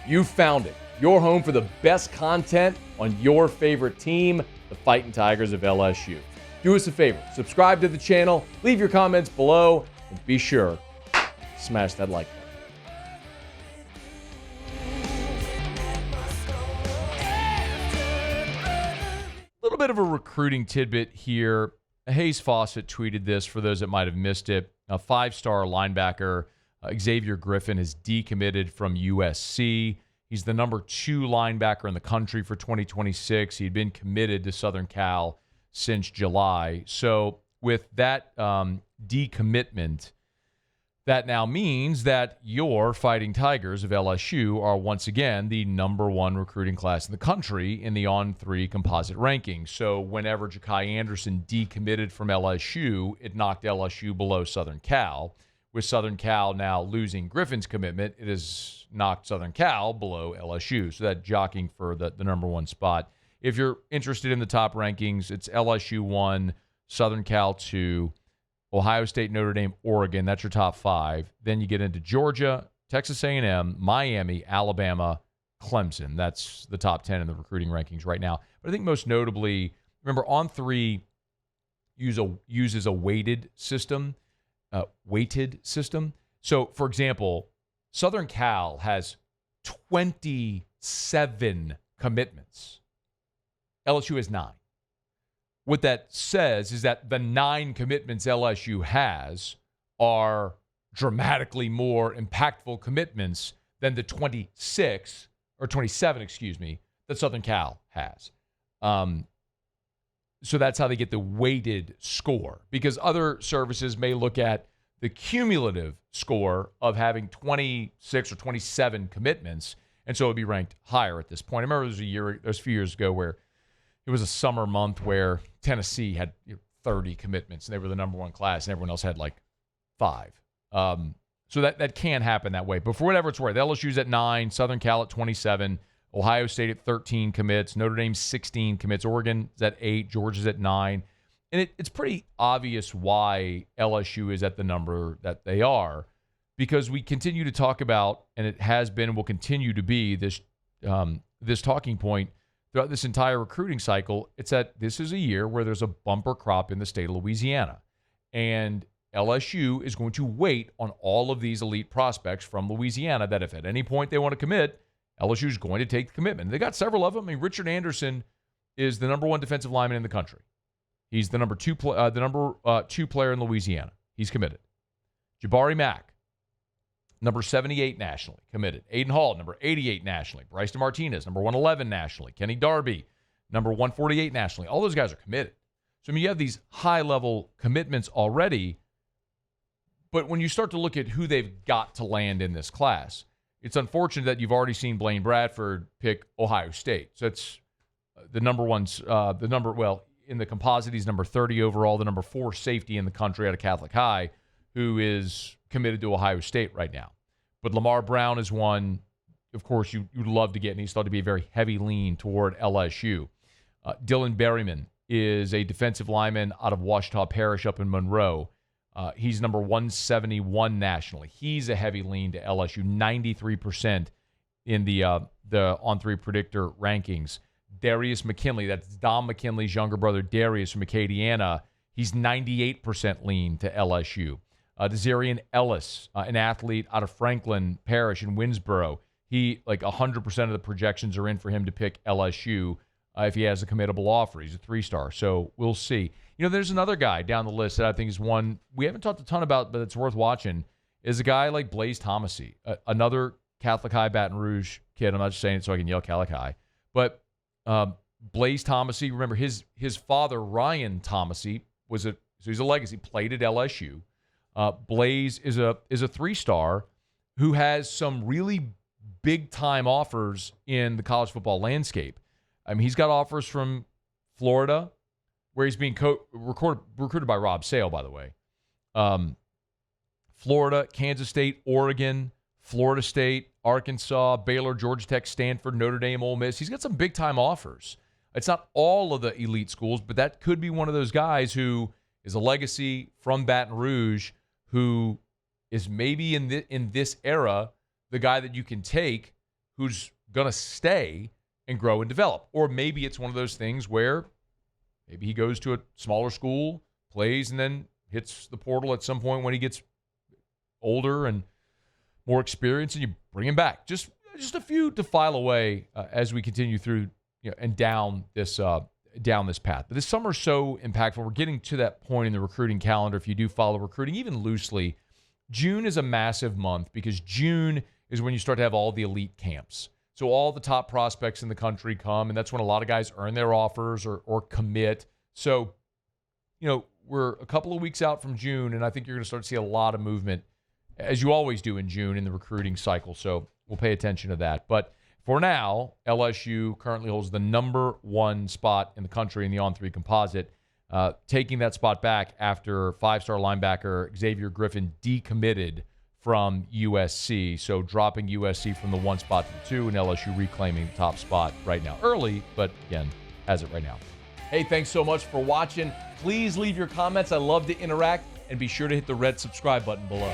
You found it. Your home for the best content on your favorite team, the Fighting Tigers of LSU. Do us a favor, subscribe to the channel, leave your comments below, and be sure to smash that like button. A little bit of a recruiting tidbit here. Hayes Fawcett tweeted this for those that might have missed it. A 5-star linebacker, Xavier Griffin, has decommitted from USC. He's the number 2 linebacker in the country for 2026. He'd been committed to Southern Cal since July. So with that decommitment, that now means that your Fighting Tigers of LSU are once again the number 1 recruiting class in the country in the On3 composite rankings. So whenever Ja'Kai Anderson decommitted from LSU, it knocked LSU below Southern Cal. With Southern Cal now losing Griffin's commitment, it has knocked Southern Cal below LSU. So that jockeying for the number 1 spot. If you're interested in the top rankings, it's LSU 1, Southern Cal 2, Ohio State, Notre Dame, Oregon. That's your top 5. Then you get into Georgia, Texas A&M, Miami, Alabama, Clemson. That's the top 10 in the recruiting rankings right now. But I think most notably, remember, On3 uses a weighted system. So, for example, Southern Cal has 27 commitments. LSU has 9. What that says is that the 9 commitments LSU has are dramatically more impactful commitments than the 27, that Southern Cal has. So that's how they get the weighted score, because other services may look at the cumulative score of having 26 or 27 commitments, and so it would be ranked higher at this point. I remember there was a few years ago where it was a summer month where Tennessee had 30 commitments, and they were the number 1 class, and everyone else had like 5. So that can happen that way. But for whatever it's worth, LSU's at 9, Southern Cal at 27, Ohio State at 13 commits, Notre Dame 16 commits, Oregon is at 8, Georgia's at 9. And it's pretty obvious why LSU is at the number that they are, because we continue to talk about, and it has been and will continue to be this talking point throughout this entire recruiting cycle. It's that this is a year where there's a bumper crop in the state of Louisiana. And LSU is going to wait on all of these elite prospects from Louisiana that if at any point they want to commit, LSU is going to take the commitment. They got several of them. I mean, Richard Anderson is the number 1 defensive lineman in the country. He's the number 2 player in Louisiana. He's committed. Jabari Mack, number 78 nationally, committed. Aiden Hall, number 88 nationally. Bryson Martinez, number 111 nationally. Kenny Darby, number 148 nationally. All those guys are committed. So, I mean, you have these high-level commitments already, but when you start to look at who they've got to land in this class, it's unfortunate that you've already seen Blaine Bradford pick Ohio State. So it's the number 1, in the composite, he's number 30 overall, the number 4 safety in the country out of Catholic High, who is committed to Ohio State right now. But Lamar Brown is one, of course, you'd love to get, and he's thought to be a very heavy lean toward LSU. Dylan Berryman is a defensive lineman out of Ouachita Parish up in Monroe. He's number 171 nationally. He's a heavy lean to LSU, 93% in the On3 predictor rankings. Darius McKinley, that's Dom McKinley's younger brother, Darius from Acadiana. He's 98% lean to LSU. Desarian Ellis, an athlete out of Franklin Parish in Winsboro. He, 100% of the projections are in for him to pick LSU if he has a committable offer. He's a 3-star, so we'll see. There's another guy down the list that I think is one we haven't talked a ton about, but it's worth watching, is a guy like Bla1 Thomas, another Catholic High Baton Rouge kid. I'm not just saying it so I can yell Catholic High. But Bla1 Thomas, remember his father, Ryan Thomas, so he's a legacy, played at LSU. Blaze is a 3-star who has some really big-time offers in the college football landscape. I mean, he's got offers from Florida, where he's being recruited by Rob Sale, by the way. Florida, Kansas State, Oregon, Florida State, Arkansas, Baylor, Georgia Tech, Stanford, Notre Dame, Ole Miss. He's got some big-time offers. It's not all of the elite schools, but that could be one of those guys who is a legacy from Baton Rouge, who is maybe in this era the guy that you can take, who's going to stay and grow and develop. Or maybe it's one of those things where maybe he goes to a smaller school, plays, and then hits the portal at some point when he gets older and more experience, and you bring him back. Just a few to file away as we continue through and down this path. But this summer is so impactful. We're getting to that point in the recruiting calendar. If you do follow recruiting, even loosely, June is a massive month because June is when you start to have all the elite camps. So all the top prospects in the country come, and that's when a lot of guys earn their offers or commit. So, we're a couple of weeks out from June, and I think you're going to start to see a lot of movement, as you always do in June in the recruiting cycle. So we'll pay attention to that. But for now, LSU currently holds the number 1 spot in the country in the on-3 composite, taking that spot back after 5-star linebacker Xavier Griffin decommitted from USC. So dropping USC from the 1 spot to the 2, and LSU reclaiming the top spot right now. Early, but again, has it right now. Hey, thanks so much for watching. Please leave your comments. I love to interact, and be sure to hit the red subscribe button below.